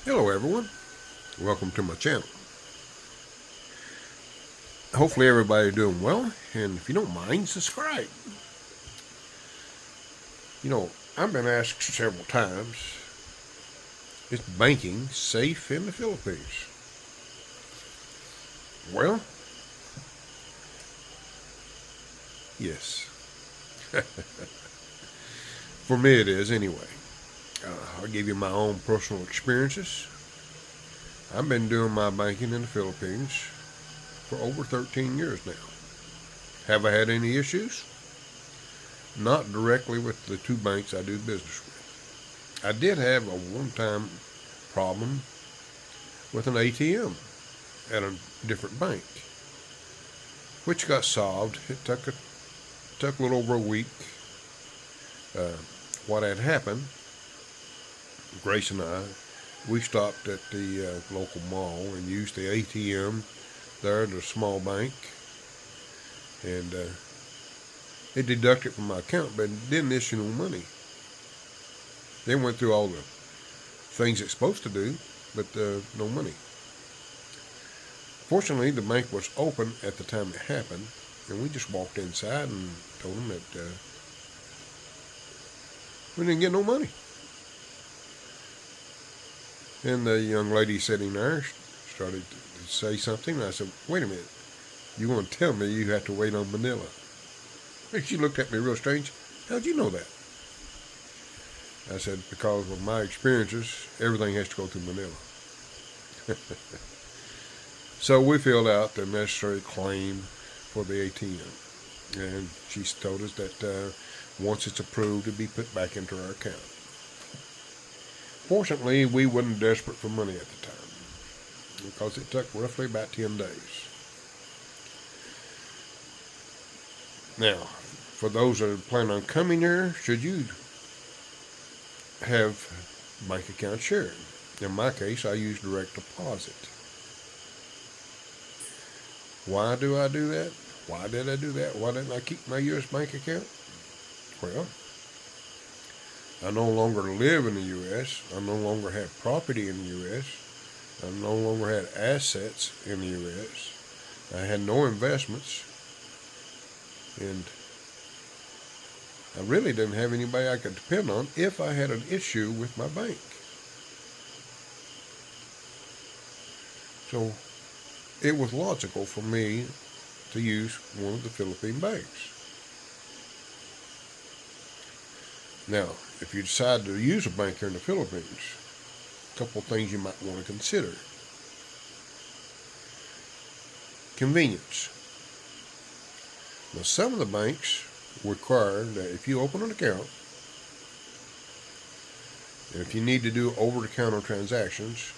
Hello everyone, welcome to my channel. Hopefully everybody doing well, and if you don't mind, subscribe. I've been asked several times, is banking safe in the Philippines? Well, yes. For me it is anyway. I'll give you my own personal experiences. I've been doing my banking in the Philippines for over 13 years now. Have I had any issues? Not directly with the two banks I do business with. I did have a one-time problem with an ATM at a different bank, which got solved. It took a little over a week. Uh, what had happened, Grace and I, we stopped at the local mall and used the ATM there at a small bank, and it deducted from my account, but it didn't issue no money. They went through all the things it's supposed to do, but no money. Fortunately, the bank was open at the time it happened, and we just walked inside and told them that we didn't get no money. And the young lady sitting there started to say something, and I said, wait a minute, you want to tell me you have to wait on Manila? And she looked at me real strange. How'd you know that? I said, because of my experiences, everything has to go through Manila. So we filled out the necessary claim for the ATM, and she told us that once it's approved, it'd be put back into our account. Fortunately, we wasn't desperate for money at the time, because it took roughly about 10 days. Now, for those that plan on coming here, should you have bank account sharing? In my case, I use direct deposit. Why do I do that? Why did I do that? Why didn't I keep my U.S. bank account? Well, I no longer live in the U.S. I no longer have property in the U.S. I no longer had assets in the U.S. I had no investments, and I really didn't have anybody I could depend on if I had an issue with my bank. So it was logical for me to use one of the Philippine banks. Now, if you decide to use a bank here in the Philippines, a couple of things you might want to consider. Convenience. Now, some of the banks require that if you open an account, and if you need to do over-the-counter transactions,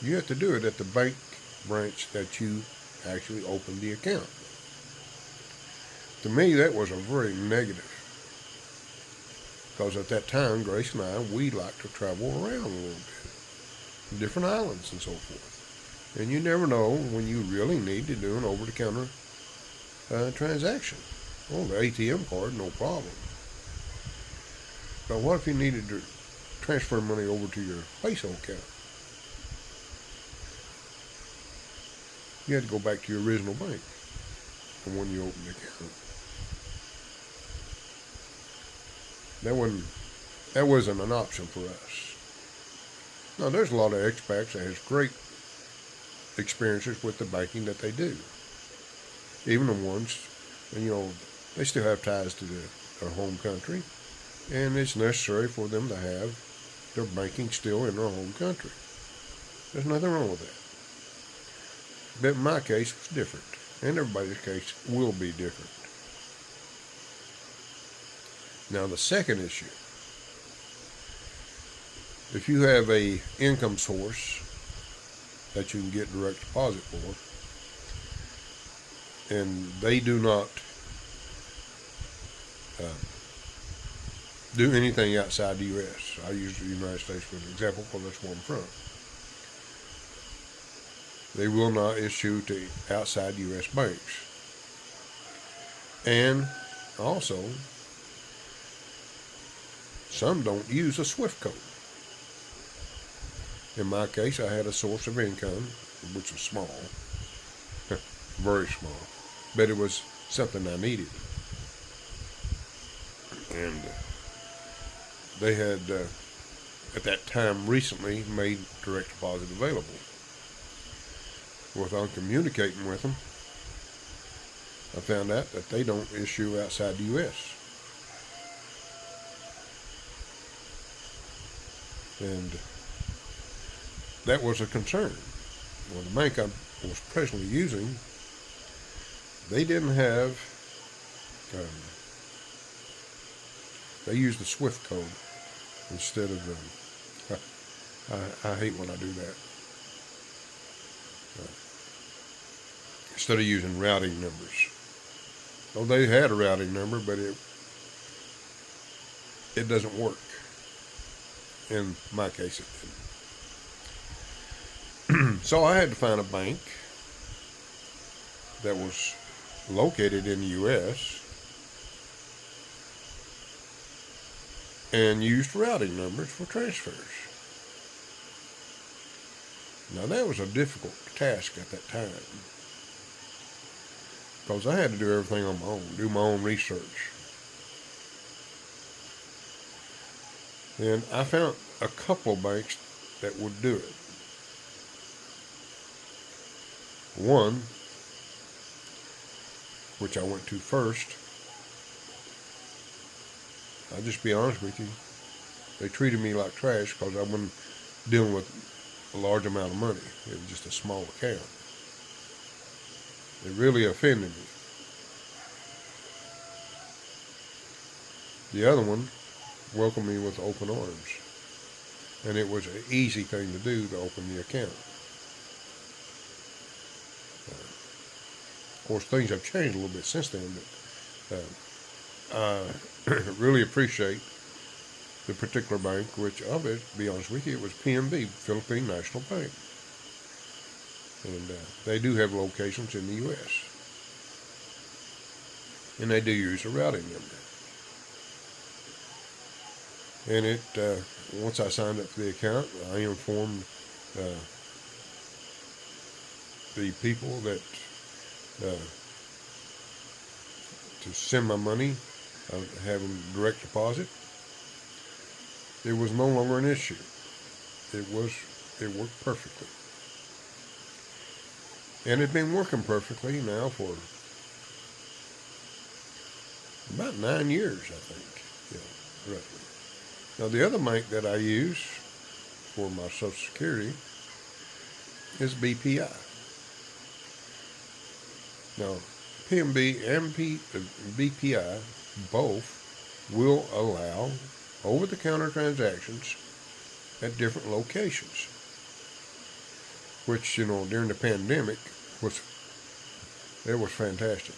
you have to do it at the bank branch that you actually opened the account. To me, that was a very negative, because at that time, Grace and I, we liked to travel around a little bit, different islands and so forth. And you never know when you really need to do an over-the-counter transaction. Well, the ATM card, no problem. But what if you needed to transfer money over to your peso account? You had to go back to your original bank from when you opened the account. That wasn't an option for us. Now, there's a lot of expats that has great experiences with the banking that they do. Even the ones, they still have ties to their home country, and it's necessary for them to have their banking still in their home country. There's nothing wrong with that. But in my case, it's different, and everybody's case will be different. Now, the second issue, if you have a income source that you can get direct deposit for, and they do not do anything outside the U.S. I use the United States for an example because that's where I'm from. They will not issue to outside U.S. banks. And also, some don't use a SWIFT code. In my case, I had a source of income, which was small, very small, but it was something I needed. And they had, at that time, recently made direct deposit available. Without communicating with them, I found out that they don't issue outside the U.S. And that was a concern. Well, the bank I was presently using, they didn't have, they used the SWIFT code instead of, I hate when I do that. Instead of using routing numbers. Oh, they had a routing number, but it doesn't work. In my case, it didn't. So I had to find a bank that was located in the U.S. and used routing numbers for transfers. Now that was a difficult task at that time, because I had to do everything on my own, do my own research. And I found a couple of banks that would do it. One, which I went to first, I'll just be honest with you, they treated me like trash because I wasn't dealing with a large amount of money. It was just a small account. It really offended me. The other one welcomed me with open arms. And it was an easy thing to do to open the account. Of course, things have changed a little bit since then, but I really appreciate the particular bank, which of it, to be honest with you, it was PNB, Philippine National Bank. And they do have locations in the U.S. And they do use a routing number. And it, once I signed up for the account, I informed the people that to send my money, having direct deposit. It was no longer an issue. It worked perfectly. And it's been working perfectly now for about 9 years, I think. Yeah, roughly. Now, the other bank that I use for my Social Security is BPI. Now, PNB and BPI both will allow over-the-counter transactions at different locations, which, during the pandemic was fantastic.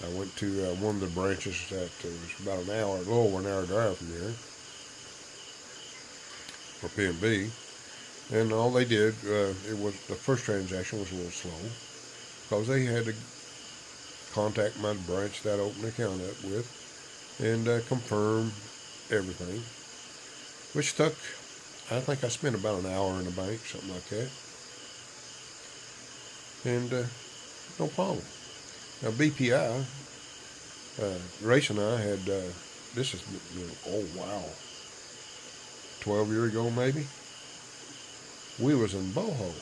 I went to one of the branches that was about a little over an hour drive from here, for PNB, and all they did, the first transaction was a little slow, because they had to contact my branch that I opened the account up with and confirm everything, which took, I think I spent about an hour in the bank, something like that, and no problem. Now BPI, Grace and I had, this is, 12 years ago maybe, we was in Boho,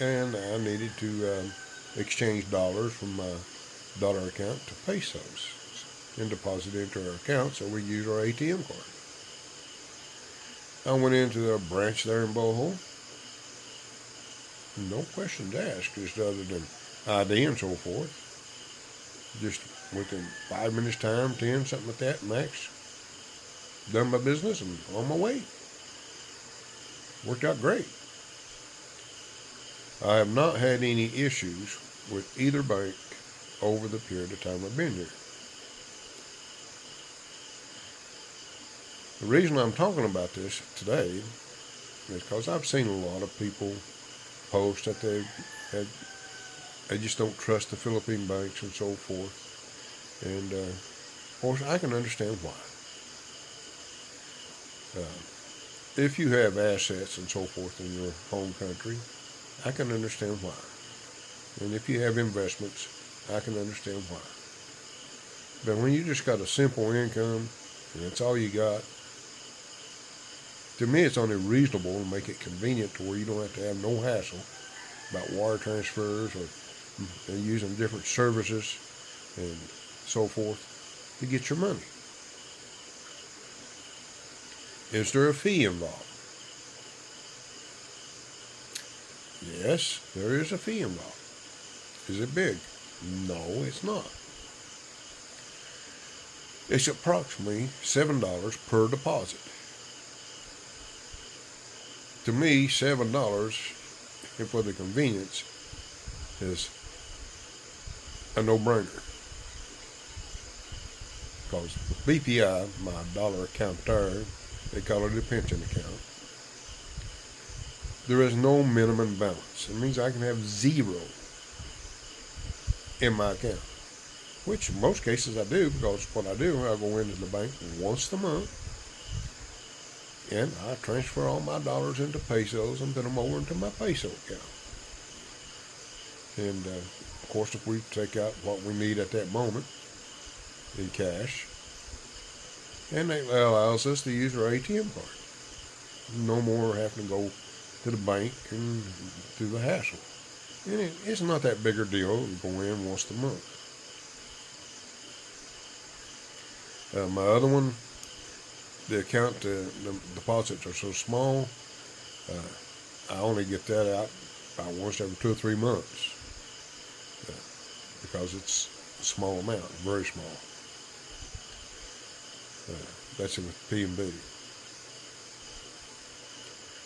and I needed to exchange dollars from my dollar account to pesos and deposit into our account, so we used our ATM card. I went into a branch there in Boho, no questions asked, just other than ID and so forth. Just within 5 minutes time, 10, something like that, max. Done my business and on my way. Worked out great. I have not had any issues with either bank over the period of time I've been here. The reason I'm talking about this today is because I've seen a lot of people post that they just don't trust the Philippine banks and so forth. And of course, I can understand why. if you have assets and so forth in your home country, I can understand why. And if you have investments, I can understand why. But when you just got a simple income and that's all you got, to me it's only reasonable to make it convenient to where you don't have to have no hassle about wire transfers or using different services and so forth to get your money. Is there a fee involved? Yes, there is a fee involved. Is it big? No, it's not. It's approximately $7 per deposit. To me, $7 for the convenience is a no-brainer. Because BPI, my dollar account there, they call it a pension account. There is no minimum balance. It means I can have zero in my account, which in most cases I do, because what I do, I go into the bank once a month and I transfer all my dollars into pesos and put them over into my peso account. And of course, if we take out what we need at that moment in cash, and it allows us to use our ATM card. No more having to go to the bank and do the hassle. And it's not that big a deal to go in once a month. My other one, the account, the deposits are so small, I only get that out about once every 2 or 3 months because it's a small amount, very small. That's with P&B.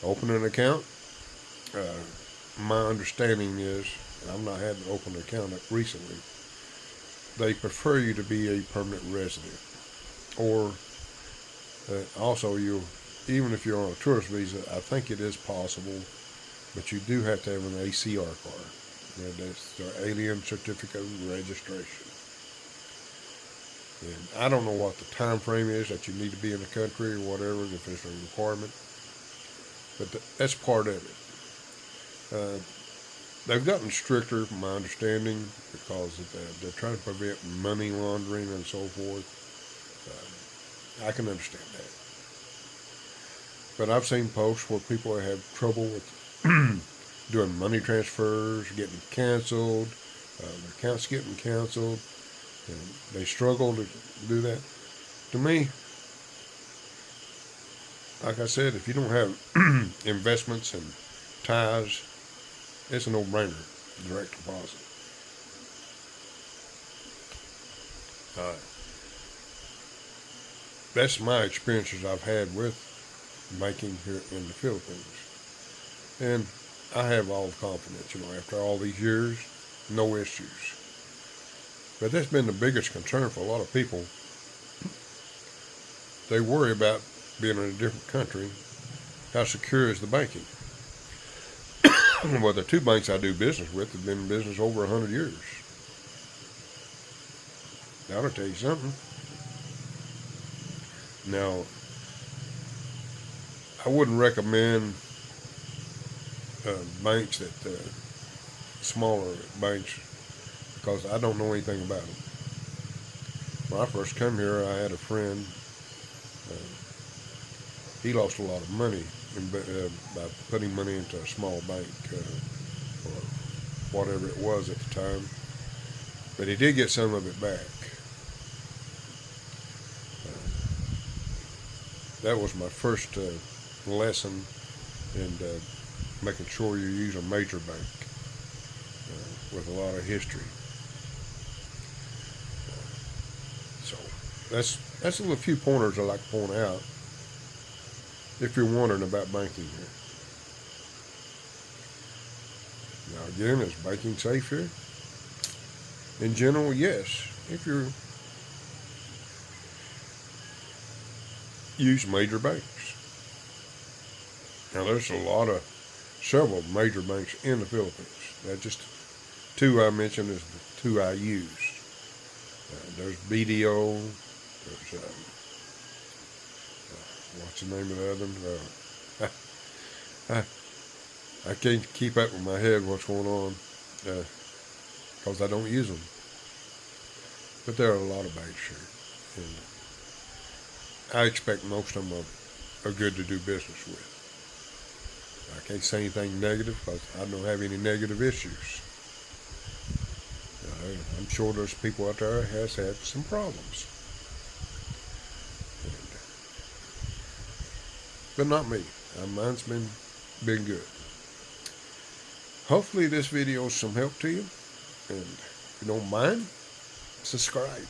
Open an account. My understanding is, I've not had to open an account recently, they prefer you to be a permanent resident. Or also, even if you're on a tourist visa, I think it is possible, but you do have to have an ACR card. That's their Alien Certificate of Registration. And I don't know what the time frame is that you need to be in the country or whatever, if it's a requirement, but that's part of it. They've gotten stricter, from my understanding, because they're trying to prevent money laundering and so forth. I can understand that. But I've seen posts where people have trouble with doing money transfers, getting canceled, their accounts getting canceled, and they struggle to do that. To me, like I said, if you don't have investments and ties, it's a no-brainer, direct deposit. That's my experiences I've had with banking here in the Philippines. And I have all the confidence, after all these years, no issues. But that's been the biggest concern for a lot of people. They worry about being in a different country. How secure is the banking? Well, the 2 banks I do business with have been in business over 100 years. That'll tell you something. Now, I wouldn't recommend banks smaller banks, because I don't know anything about them. When I first come here, I had a friend. He lost a lot of money by putting money into a small bank or whatever it was at the time. But he did get some of it back. That was my first lesson in making sure you use a major bank with a lot of history. So that's a few pointers I like to point out if you're wondering about banking here. Now again, is banking safe here? In general, yes. If you use major banks. Now there's several major banks in the Philippines. That's just 2 I mentioned is the 2 I used. There's BDO. There's what's the name of the other one? I can't keep up with my head what's going on because I don't use them. But there are a lot of banks here, and I expect most of them are good to do business with. I can't say anything negative because I don't have any negative issues. I'm sure there's people out there that has had some problems, but not me. Mine's been good. Hopefully this video is some help to you, and if you don't mind, subscribe.